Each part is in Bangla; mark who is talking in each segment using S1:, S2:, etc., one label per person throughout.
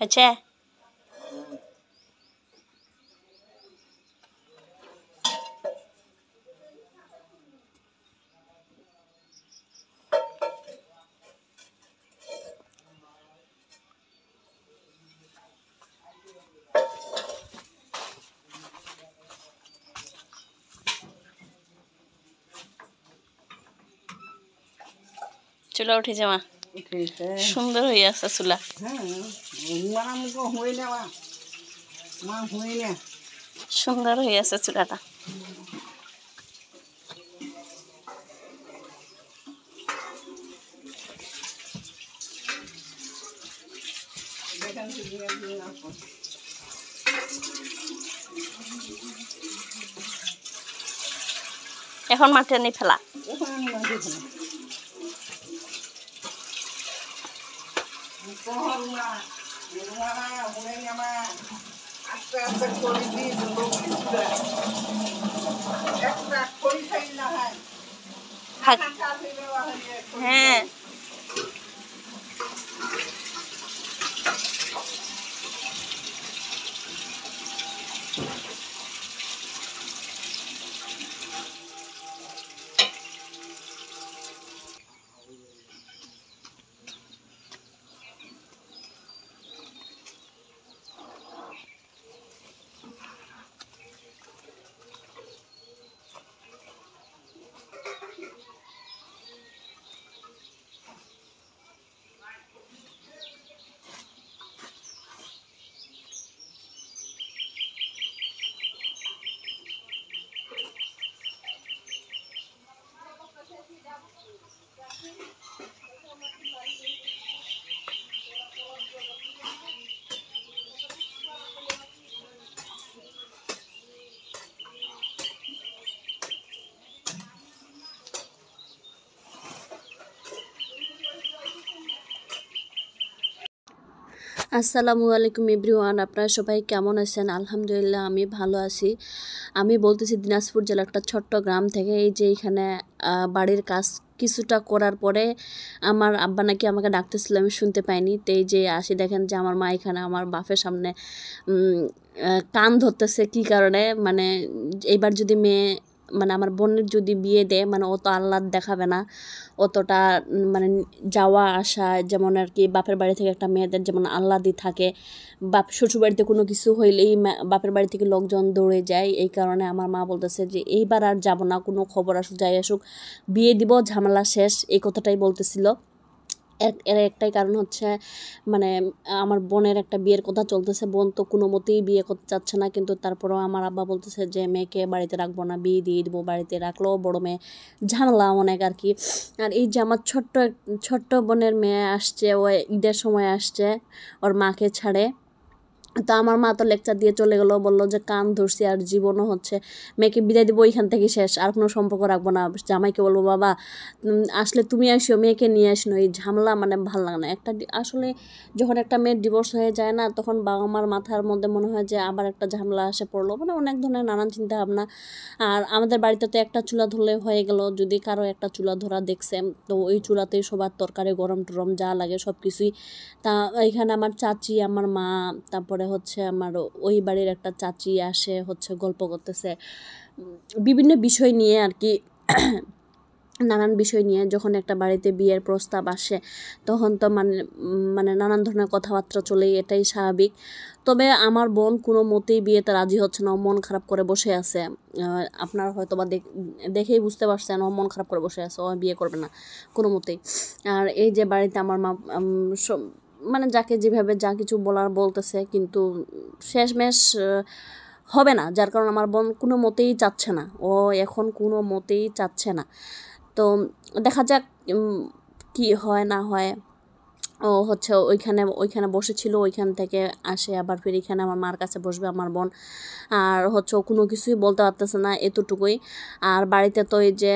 S1: হয়েছে? চুলা উঠেছে মা, সুন্দর হয়ে আছে চুলা। সুন্দর হয়ে আছে চুলাটা। এখন মাঠে নিয়ে ফেলা। হ্যাঁ আসসালামু আলাইকুম এভরিওয়ান, আপনারা সবাই কেমন আছেন? আলহামদুলিল্লাহ আমি ভালো আছি। আমি বলতেছি দিনাজপুর জেলার একটা ছোট্ট গ্রাম থেকে। এই যে এখানে বাড়ির কাজ কিছুটা করার পরে আমার আব্বা নাকি আমাকে ডাকতেছিল, আমি শুনতে পাইনি। তো এই যে আসি, দেখেন যে আমার মা এখানে আমার বাপের সামনে কান ধরতেছে। কি কারণে? মানে এইবার যদি মেয়ে মানে আমার বোনের যদি বিয়ে দেয়, মানে অত আহ্লাদ দেখাবে না, অতটা মানে যাওয়া আসা, যেমন আর কি বাপের বাড়ি থেকে একটা মেয়েদের যেমন আহ্লাদই থাকে, বাপ শ্বশুর বাড়িতে কোনো কিছু হইলেই বাপের বাড়ি থেকে লোকজন দৌড়ে যায়। এই কারণে আমার মা বলতেছে যে এইবার আর যাব না, কোনো খবর আসুক যাই আসুক, বিয়ে দিব, ঝামেলা শেষ, এই কথাটাই বলতেছিল। এর একটাই কারণ হচ্ছে মানে আমার বোনের একটা বিয়ের কথা চলতেছে। বোন তো কোনো মতেই বিয়ে করতে চাচ্ছে না, কিন্তু তারপরেও আমার আব্বা বলতেছে যে মেয়েকে বাড়িতে রাখবো না, বিয়ে দিয়ে দেবো। বাড়িতে রাখলেও বড় মেয়ে, ঝামেলা অনেক আর কি। আর এই যে আমার ছোট্ট বোনের মেয়ে আসছে, ও ঈদের সময় আসছে, ওর মাকে ছাড়ে। তো আমার মা তো লেকচার দিয়ে চলে গেলো, বললো যে কান ধরছি আর জীবনও হচ্ছে, মেয়েকে বিদায় দিব, ওইখান থেকে শেষ, আর কোনো সম্পর্ক রাখবো না। জামাইকে বলবো বাবা আসলে তুমি আসো, মেয়েকে নিয়ে আসনো। এই ঝামেলা মানে ভালো লাগে না। আসলে যখন একটা মেয়ের ডিভোর্স হয়ে যায় না, তখন বাবা মার মাথার মধ্যে মনে হয় যে আবার একটা ঝামেলা এসে পড়লো, মানে অনেক ধরনের নানান চিন্তা ভাবনা। আর আমাদের বাড়িতে তো একটা চুলা ধরলে হয়ে গেল, যদি কারো একটা চুলা ধরা দেখছে, তো ওই চুলাতেই সবার তরকারি গরম টরম যা লাগে সব কিছুই। তা এখানে আমার চাচি, আমার মা, তারপরে হচ্ছে আমার ওই বাড়ির একটা চাচি আসে, হচ্ছে গল্প করতেছে বিভিন্ন বিষয় নিয়ে আর কি। নানান বিষয় নিয়ে যখন একটা বাড়িতে বিয়ের প্রস্তাব আসে, তখন তো মানে নানান ধরনের কথাবার্তা চলেই, এটাই স্বাভাবিক। তবে আমার বোন কোনো মতেই বিয়েতে রাজি হচ্ছে না, ও মন খারাপ করে বসে আছে। আপনারা হয়তো বা দেখেই বুঝতে পারছেন, ও মন খারাপ করে বসে আছে, ও বিয়ে করবে না কোনো মতেই। আর এই যে বাড়িতে আমার মা মানে যাকে যেভাবে যা কিছু বলার বলতেছে, কিন্তু শেষমেশ হবে না, যার কারণে আমার বোন কোনো মতেই চাচ্ছে না, ও এখন কোনো মতেই চাচ্ছে না। তো দেখা যাক কি হয় না হয়। ও হচ্ছে ওইখানে বসেছিল, ওইখান থেকে আসে আবার ফির এখানে আমার মার কাছে বসবে আমার বোন। আর হচ্ছে কোনো কিছুই বলতে পারতেছে না, এতটুকুই। আর বাড়িতে তো এই যে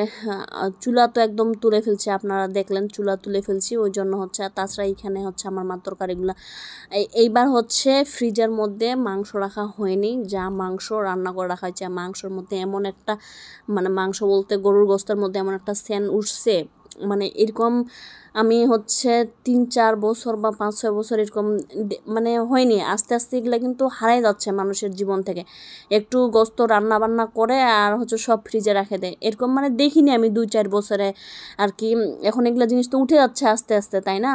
S1: চুলা তো একদম তুলে ফেলছি, আপনারা দেখলেন চুলা তুলে ফেলছি, ওই জন্য হচ্ছে। তাছাড়া এইখানে হচ্ছে আমার মার তরকারিগুলো এইবার হচ্ছে ফ্রিজের মধ্যে মাংস রাখা হয়নি, যা মাংস রান্না করে রাখা হয়েছে। মাংসর মধ্যে এমন একটা মানে মাংস বলতে গরুর গোস্তের মধ্যে এমন একটা সেন্ট উঠছে, মানে এরকম আমি হচ্ছে 3-4 বছর বা 5-6 বছর এরকম মানে হয়নি। আস্তে আস্তে এগুলো কিন্তু হারাই যাচ্ছে মানুষের জীবন থেকে। একটু গোস্ত রান্না বান্না করে আর হচ্ছে সব ফ্রিজে রেখে দেয়, এরকম মানে দেখিনি আমি 2-4 বছরে আর কি। এখন এগুলা জিনিস তো উঠে যাচ্ছে আস্তে আস্তে, তাই না?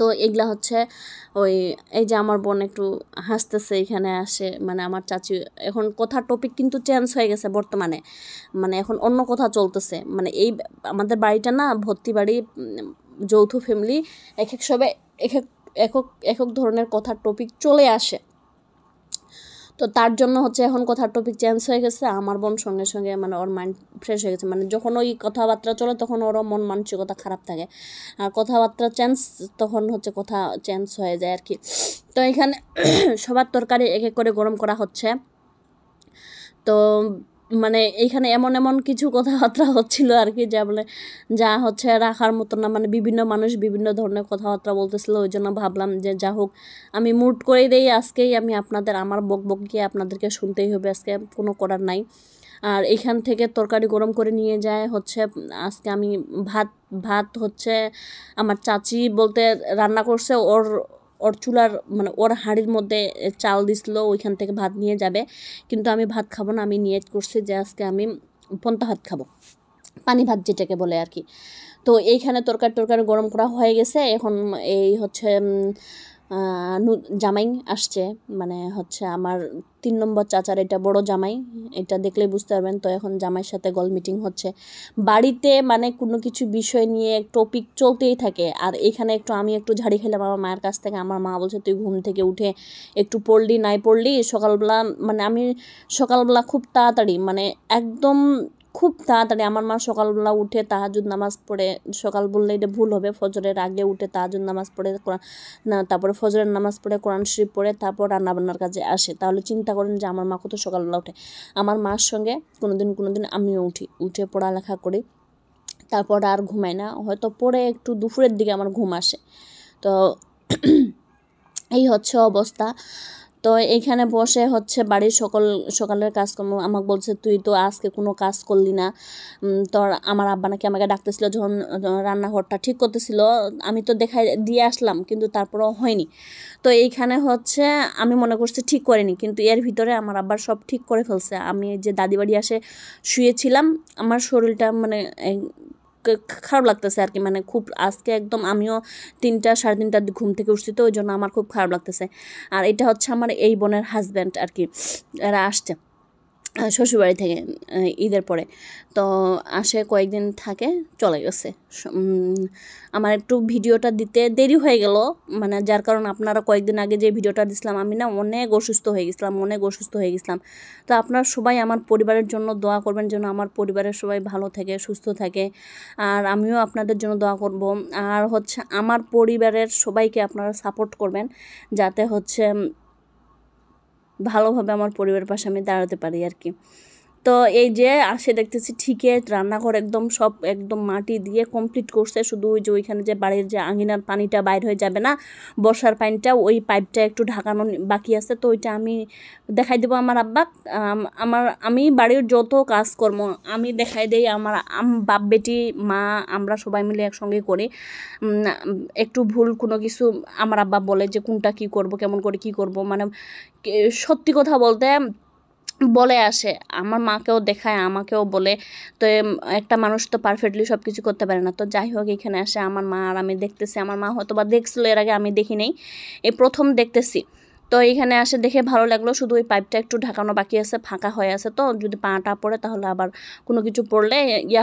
S1: তো এগুলা হচ্ছে ওই এই যে আমার বোন একটু হাসতেছে এখানে আসে, মানে আমার চাচি। এখন কথার টপিক কিন্তু চেঞ্জ হয়ে গেছে বর্তমানে, মানে এখন অন্য কথা চলতেছে। মানে এই আমাদের বাড়িটা না ভর্তি বাড়ি, যৌথ ফ্যামিলি, এক এক সবে এক এক একক একক ধরনের কথার টপিক চলে আসে। তো তার জন্য হচ্ছে এখন কথার টপিক চেঞ্জ হয়ে গেছে। আমার বোন সঙ্গে সঙ্গে মানে ওর মাইন্ড ফ্রেশ হয়ে গেছে, মানে যখন ওই কথাবার্তা চলে তখন ওরও মন মানসিকতা খারাপ থাকে, আর কথাবার্তা চেঞ্জ তখন হচ্ছে কথা চেঞ্জ হয়ে যায় আর কি। তো এখানে সবার তরকারি এক এক করে গরম করা হচ্ছে। তো মানে এইখানে এমন এমন কিছু কথাবার্তা হচ্ছিল আর কি, যা বলে যা হচ্ছে রাখার মতো না, মানে বিভিন্ন মানুষ বিভিন্ন ধরনের কথাবার্তা বলতেছিল। ওই জন্য ভাবলাম যে যা হোক আমি মুড করে দেই আজকেই, আমি আপনাদের আমার বক গিয়ে আপনাদেরকে শুনতেই হবে, আজকে কোনো করার নাই। আর এখান থেকে তরকারি গরম করে নিয়ে যায় হচ্ছে আজকে আমি ভাত ভাত হচ্ছে আমার চাচি বলতে রান্না করছে, ওর ওর চুলার মানে ওর হাঁড়ির মধ্যে চাল দিছিল, ওইখান থেকে ভাত নিয়ে যাবে। কিন্তু আমি ভাত খাবো না, আমি নিয়ত করছি যে আজকে আমি পন্তা ভাত খাবো, পানি ভাত যেটাকে বলে আর কি। তো এইখানে তরকারি গরম করা হয়ে গেছে। এখন এই হচ্ছে জামাই আসছে, মানে হচ্ছে আমার 3 নম্বর চাচার, এটা বড় জামাই, এটা দেখলেই বুঝতে পারবেন। তো এখন জামাইয়ের সাথে গল মিটিং হচ্ছে বাড়িতে, মানে কোনো কিছু বিষয় নিয়ে টপিক চলতেই থাকে। আর এখানে আমি একটু ঝাড়ি খেলাম আমার মায়ের কাছ থেকে। আমার মা বলছে তুই ঘুম থেকে উঠে একটু পড়লি নাই পড়লি সকালবেলা, মানে আমি সকালবেলা খুব তাড়াতাড়ি, মানে একদম খুব তাড়াতাড়ি আমার মা সকালবেলা উঠে তাহাজ্জুদ নামাজ পড়ে, সকাল বললে এটা ভুল হবে, ফজরের আগে উঠে তাহাজ্জুদ নামাজ পড়ে তারপরে ফজরের নামাজ পড়ে কোরআন শরীফ পড়ে তারপর রান্নাবান্নার কাজে আসে। তাহলে চিন্তা করেন যে আমার মা কত সকালবেলা উঠে। আমার মার সঙ্গে কোনোদিন আমিও উঠে পড়ালেখা করি, তারপর আর ঘুমাই না, হয়তো পরে একটু দুপুরের দিকে আমার ঘুম আসে। তো এই হচ্ছে অবস্থা। তো এইখানে বসে হচ্ছে বাড়ির সকালের কাজকর্ম আমাকে বলছে তুই তো আজকে কোনো কাজ করলি না। তো আমার আব্বা নাকি আমাকে ডাকতেছিল যখন রান্নাঘরটা ঠিক করতেছিল, আমি তো দেখাই দিয়ে আসলাম কিন্তু তারপরও হয়নি। তো এইখানে হচ্ছে আমি মনে করছি ঠিক করিনি, কিন্তু এর ভিতরে আমার আব্বার সব ঠিক করে ফেলছে। আমি যে দাদি বাড়ি আসে শুয়েছিলাম, আমার শরীরটা মানে খারাপ লাগতেছে আর কি, মানে খুব আজকে একদম আমিও 3-3:30 ঘুম থেকে উঠছি, তো ওই জন্য আমার খুব খারাপ লাগতেছে। আর এটা হচ্ছে আমার এই বোনের হাজব্যান্ড আর কি, এরা আসছে শ্বশুরবাড়ি থেকে ঈদের পরে। তো আসে কয়েকদিন থাকে চলে গেছে। আমার একটু ভিডিওটা দিতে দেরি হয়ে গেল, মানে যার কারণে আপনারা কয়েকদিন আগে যে ভিডিওটা দিছিলাম আমি না অনেক অসুস্থ হয়ে গেছিলাম। তো আপনারা সবাই আমার পরিবারের জন্য দোয়া করবেন যেন আমার পরিবারের সবাই ভালো থাকে সুস্থ থাকে, আর আমিও আপনাদের জন্য দোয়া করব। আর হচ্ছে আমার পরিবারের সবাইকে আপনারা সাপোর্ট করবেন যাতে হচ্ছে ভালোভাবে আমার পরিবারের পাশে আমি দাঁড়াতে পারি আর কি। তো এই যে আসে দেখতেছি ঠিকই রান্নাঘর একদম সব একদম মাটি দিয়ে কমপ্লিট করছে, শুধু ওই যে ওইখানে যে বাড়ির যে আঙিনার পানিটা বাইর হয়ে যাবে না বর্ষার পানিটা, ওই পাইপটা একটু ঢাকানো বাকি আছে। তো ওইটা আমি দেখাই দেবো আমার আব্বা। আমি বাড়ির যত কাজকর্ম আমি দেখাই দেই, আমার বাপ বেটি মা আমরা সবাই মিলে একসঙ্গে করি। একটু ভুল কোনো কিছু আমার আব্বা বলে যে কোনটা কী করব কেমন করে কী করব, মানে সত্যি কথা বলতে বলে আসে, আমার মাকেও দেখায় আমাকেও বলে। তো একটা মানুষ তো পারফেক্টলি সব কিছু করতে পারে না। তো যাই হোক এখানে আসে আমার মা আর আমি দেখতেছি, আমার মা হয়তো বা দেখছিল এর আগে, আমি দেখি নেই, এই প্রথম দেখতেছি। তো এইখানে আসে দেখে ভালো লাগলো, শুধু ওই পাইপটা একটু ঢাকানো বাকি আছে, ফাঁকা হয়ে আছে। তো যদি পাটা পড়ে তাহলে আবার কোনো কিছু পড়লে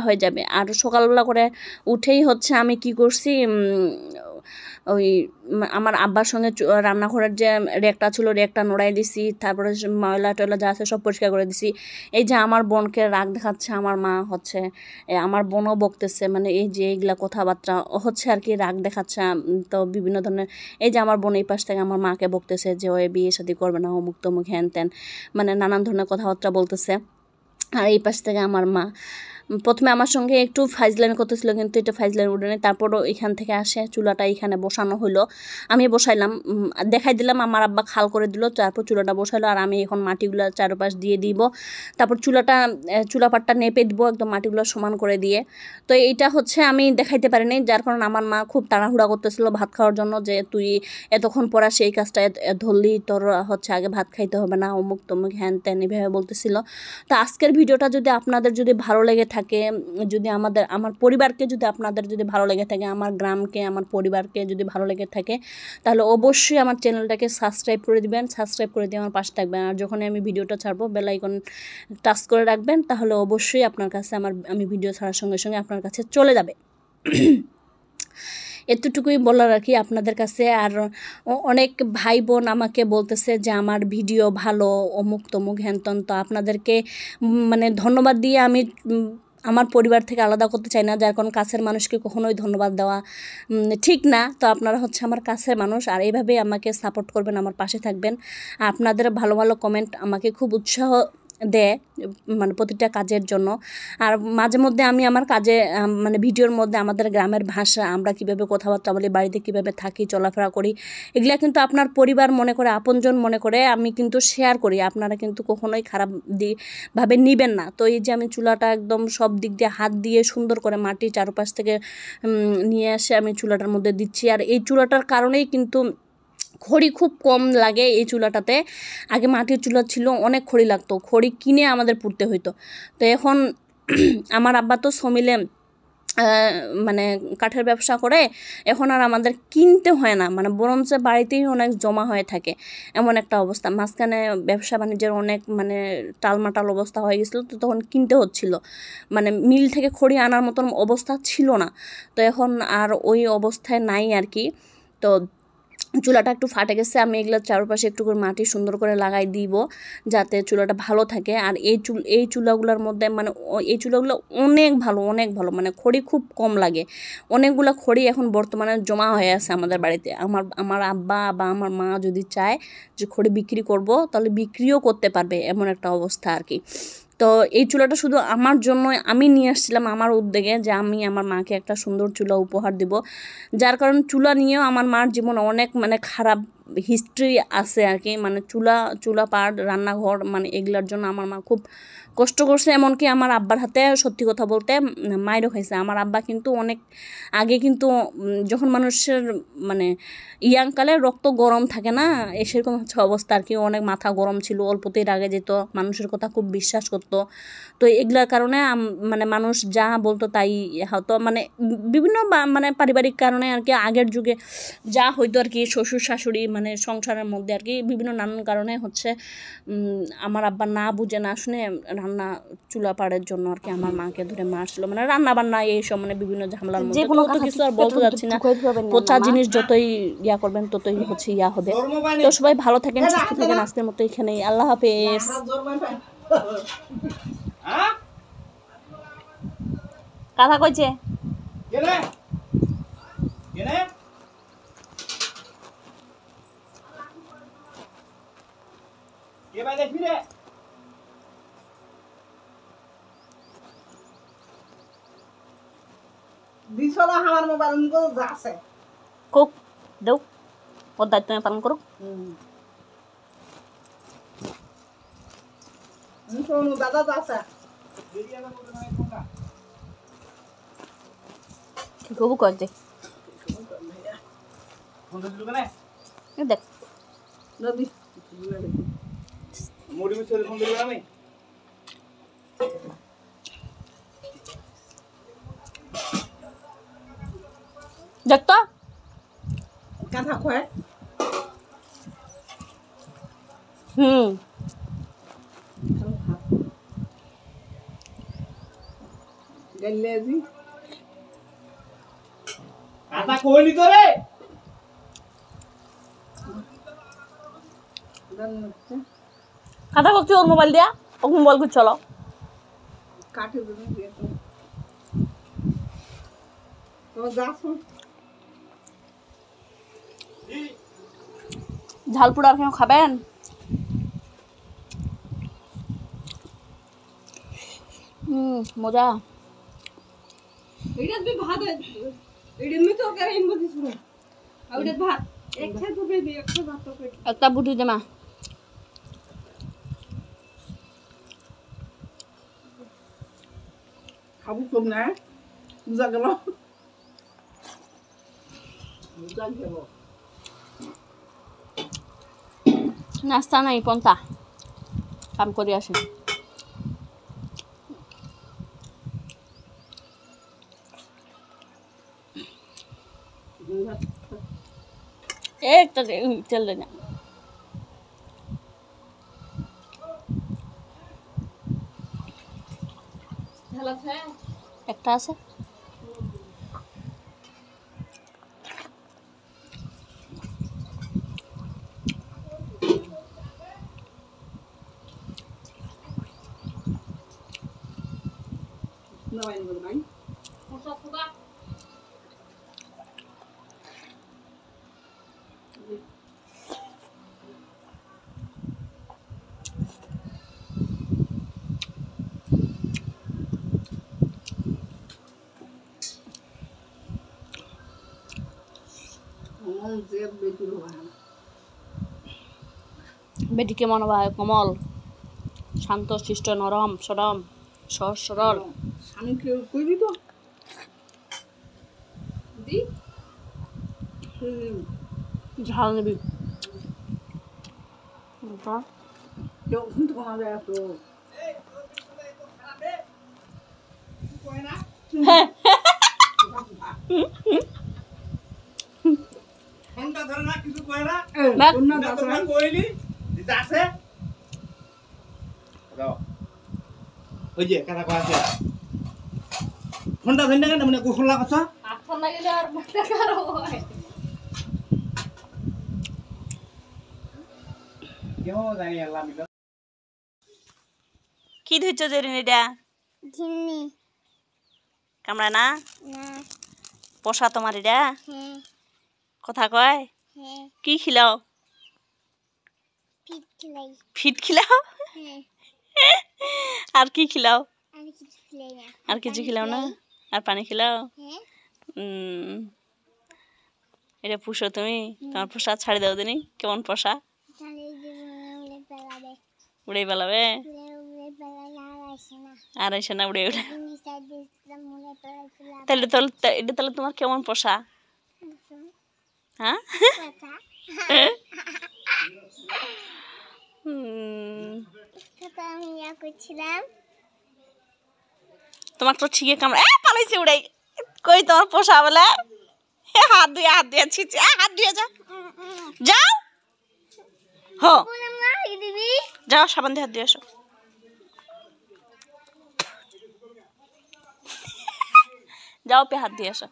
S1: হয়ে যাবে। আর সকালবেলা করে উঠেই হচ্ছে আমি কি করছি, ওই আমার আব্বার সঙ্গে রান্নাঘরের যে রেকটা ছিল রেকটা নড়াই দিছি, তারপরে ময়লা টয়লা যা আছে সব পরিষ্কার করে দিছি। এই যে আমার বোনকে রাগ দেখাচ্ছে আমার মা হচ্ছে, আমার বোনও বকতেছে, মানে এই যে এইগুলা কথাবার্তা হচ্ছে আর কি, রাগ দেখাচ্ছে। তো বিভিন্ন ধরনের এই যে আমার বোন এই পাশ থেকে আমার মাকে বকতেছে যে ওই বিয়ে শাদী করবে না, অমুক তমুক হ্যান ত্যান, মানে নানান ধরনের কথাবার্তা বলতেছে। আর এই পাশ থেকে আমার মা প্রথমে আমার সঙ্গে একটু ফাইজলামি করতেছিল, কিন্তু এটা ফাইজলামি উঠে নেই। তারপরও এখান থেকে আসে চুলাটা এখানে বসানো হলো, আমি বসাইলাম, দেখাই দিলাম, আমার আব্বা খাল করে দিল, তারপর চুলাটা বসাইলো। আর আমি এখন মাটিগুলো চারপাশ দিয়ে দিব, তারপর চুলাপাটটা নেপে দিব একদম মাটিগুলো সমান করে দিয়ে। তো এইটা হচ্ছে আমি দেখাইতে পারিনি, যার কারণে আমার মা খুব তাড়াহুড়া করতেছিল ভাত খাওয়ার জন্য, যে তুই এতক্ষণ পর সেই কাজটা ধরলি, তোর হচ্ছে আগে ভাত খাইতে হবে না, অমুক তমুক হ্যান ত্যান এভাবে বলতেছিল। তো আজকের ভিডিওটা যদি আপনাদের যদি ভালো লেগে থাকে, যদি আমার পরিবারকে যদি আপনাদের যদি ভালো লেগে থাকে, আমার গ্রামকে আমার পরিবারকে যদি ভালো লেগে থাকে, তাহলে অবশ্যই আমার চ্যানেলটাকে সাবস্ক্রাইব করে দিবেন, সাবস্ক্রাইব করে দিয়ে আমার পাশে থাকবেন। আর যখন আমি ভিডিওটা ছাড়বো বেল আইকন টাচ করে রাখবেন, তাহলে অবশ্যই আপনার কাছে আমি ভিডিও ছাড়ার সঙ্গে সঙ্গে আপনার কাছে চলে যাবে। এতটুকুই বলার আর কি আপনাদের কাছে। আর অনেক ভাই বোন আমাকে বলতেছে যে আমার ভিডিও ভালো, অমুক তমুক হ্যানতন। তো আপনাদেরকে মানে ধন্যবাদ দিয়ে আমি আমার পরিবার থেকে আলাদা করতে চাই না, যার কারণ কাছের মানুষকে কখনোই ধন্যবাদ দেওয়া ঠিক না। তো আপনারা হচ্ছে আমার কাছের মানুষ, আর এইভাবেই আমাকে সাপোর্ট করবেন, আমার পাশে থাকবেন। আপনাদের ভালো ভালো কমেন্ট আমাকে খুব উৎসাহ দেয় মানে প্রতিটা কাজের জন্য। আর মাঝে মধ্যে আমি আমার কাজে মানে ভিডিওর মধ্যে আমাদের গ্রামের ভাষা, আমরা কীভাবে কথাবার্তা বলি, বাড়িতে কীভাবে থাকি, চলাফেরা করি, এগুলা কিন্তু আপনার পরিবার মনে করে, আপনজন মনে করে আমি কিন্তু শেয়ার করি। আপনারা কিন্তু কখনোই খারাপ ভাবে নেবেন না। তো এই যে আমি চুলাটা একদম সব দিক দিয়ে হাত দিয়ে সুন্দর করে মাটি চারপাশ থেকে নিয়ে এসে আমি চুলাটার মধ্যে দিচ্ছি। আর এই চুলাটার কারণেই কিন্তু খড়ি খুব কম লাগে এই চুলাটাতে। আগে মাটির চুলা ছিল, অনেক খড়ি লাগতো, খড়ি কিনে আমাদের পুড়তে হইতো। তো এখন আমার আব্বা তো সমিলে মানে কাঠের ব্যবসা করে, এখন আর আমাদের কিনতে হয় না, মানে বরঞ্চ বাড়িতেই অনেক জমা হয়ে থাকে, এমন একটা অবস্থা। মাঝখানে ব্যবসা বাণিজ্যের অনেক মানে টালমাটাল অবস্থা হয়ে গেছিলো, তো তখন কিনতে হচ্ছিল, মানে মিল থেকে খড়ি আনার মতন অবস্থা ছিল না। তো এখন আর ওই অবস্থায় নাই আর কি। তো চুলাটা একটু ফাটে গেছে, আমি এগুলোর চারপাশে একটু করে মাটি সুন্দর করে লাগাই দিব, যাতে চুলাটা ভালো থাকে। আর এই চুলাগুলোর মধ্যে মানে এই চুলাগুলো অনেক ভালো, মানে খড়ি খুব কম লাগে। অনেকগুলো খড়ি এখন বর্তমানে জমা হয়ে আছে আমাদের বাড়িতে। আমার আব্বা বা আমার মা যদি চায় যে খড়ি বিক্রি করব, তাহলে বিক্রিও করতে পারবে, এমন একটা অবস্থা আর কি। তো এই চুলাটা শুধু আমার জন্য আমি নিয়ে আসছিলাম, আমার উদ্যোগে, যে আমি আমার মাকে একটা সুন্দর চুলা উপহার দিব। যার কারণ চুলা নিয়েও আমার মার জীবন অনেক মানে খারাপ হিস্ট্রি আছে আর কি। মানে চুলাপাট, রান্নাঘর, মানে এগুলোর জন্য আমার মা খুব কষ্ট করছে। এমনকি আমার আব্বার হাতে সত্যি কথা বলতে মাইরও খাইছে। আমার আব্বা কিন্তু অনেক আগে কিন্তু যখন মানুষের মানে ইয়াংকালে রক্ত গরম থাকে না, সেরকম হচ্ছে অবস্থা আর কি। অনেক মাথা গরম ছিল, অল্পতেই রাগে যেত, মানুষের কথা খুব বিশ্বাস করতো। তো এগুলোর কারণে মানে মানুষ যা বলতো তাই হয়তো, মানে বিভিন্ন মানে পারিবারিক কারণে আর কি, আগের যুগে যা হইতো আর কি, শ্বশুর শাশুড়ি মানে সংসারের মধ্যে আর কি, বিভিন্ন নানান কারণে হচ্ছে আমার আব্বা না বুঝে না শুনে রান্না চুলা পাড়ের জন্য আর কি আমার মাকে ধরে মারছিল, মানে রান্না বান্না এইসব মানে বিভিন্ন ঝামেলার মধ্যে। তো কিছু আর বলতে যাচ্ছি না, পচা জিনিস যতই ইয়া করবেন ততই হচ্ছে ইয়া হবে। তো সবাই ভালো থাকেন, সুস্থ থাকেন, আজকের মতো এখানেই, আল্লাহ হাফেজ। কথা কইছে
S2: দিছলা আমার মোবাইল নিকো যাচ্ছে
S1: কোক দেও, ওর দায়িত্ব পালন করো।
S2: শোনো দাদা যাচ্ছে
S1: কি করবো কয়েক দেখ দেখ
S2: দাদি
S3: মোড়ি মিশে ফোন দিলাম আমি
S1: দেখ তো
S2: কথা কয় গেলেজি
S3: কথা কইলি তো রে
S1: কথা করছি ওর মোবাইল দিয়া, ও মোবাইল করে চলো
S2: কাটে দেবে দিয়ে তো যাস
S1: ঝালপুরা আর কেউ খাবেন? মজা।
S2: এটা তুই ভাত এটা আমি তো করে ইনবো দিছ না আর এটা ভাত একটা তো বেবি একটা ভাত তো পেট
S1: একটা বুটি দে মা
S2: খাবো কম না বুঝা গেল বুঝা গেল
S1: নাস্তা নাই পন্তা কাম করে আসে একটা তেল দে না
S2: ঝাল আছে
S1: একটা আছে
S2: না বাইন বল ভাই
S1: পোষা পোকা
S2: যে বেটি হওয়া
S1: বেটি কেমন হবে কোমল শান্ত শিষ্ট নরম সরম সহজ সরল
S2: আমি কেউ কইবি তো দি
S1: ঝাল নিবি
S2: কেউ শুনতে কোনা যায় তো
S3: ফোনটা ধরে না কিছু কয় না
S2: কোনা
S3: না তোমরা কইলি দিতে আছে দাও ওই যে কথা কয় আছে ফোনটা ধরে না কেন মানে গোসল কথা
S1: আচ্ছা লাগিলে আর মাথা খারাপ হয়
S3: কেমন জানি আল্লাহ মিলা
S1: কি ধুইছ জেরিন এটা
S4: ঘিন্নি
S1: কামড়া না
S4: না
S1: পোষা তোমার এটা
S4: হ্যাঁ
S1: কথা কয়
S4: হ্যাঁ
S1: কি খিলাও
S4: পিট খেলাই
S1: ফিট খিলাও
S4: হ্যাঁ
S1: আর কি খিলাও
S4: আমি কিছু খেলাই না
S1: আর কিছু খিলাও না আর পানি খিলাও
S4: হ্যাঁ
S1: এটা পুষো তুমি তোমার পোষা ছাড়ি দাও দিনি কেমন পোষা
S4: তাহলে উড়ে পেলাবে
S1: উড়ে বেলাবে
S4: উড়ে পেলালে আর আসে না
S1: আর এসে না উড়ে উড়ে
S4: নিচে দিয়েছিলাম উড়ে পেলাছিলাম
S1: তাহলে এটা তাহলে তোমার কেমন পোষা হ্যাঁ
S4: কথা কথা আমি ইয়া করছিলাম
S1: তোমার তো ঠিকই কামড়া পালাইছে উড়ে কই তোমার পোষা বলে হাত দিয়ে ছিচি হাত দিয়ে যাও হো
S4: বললাম না দিবি
S1: যাও সাবান দিয়ে হাত দিয়ে আসো যাও পে হাত দিয়ে আসো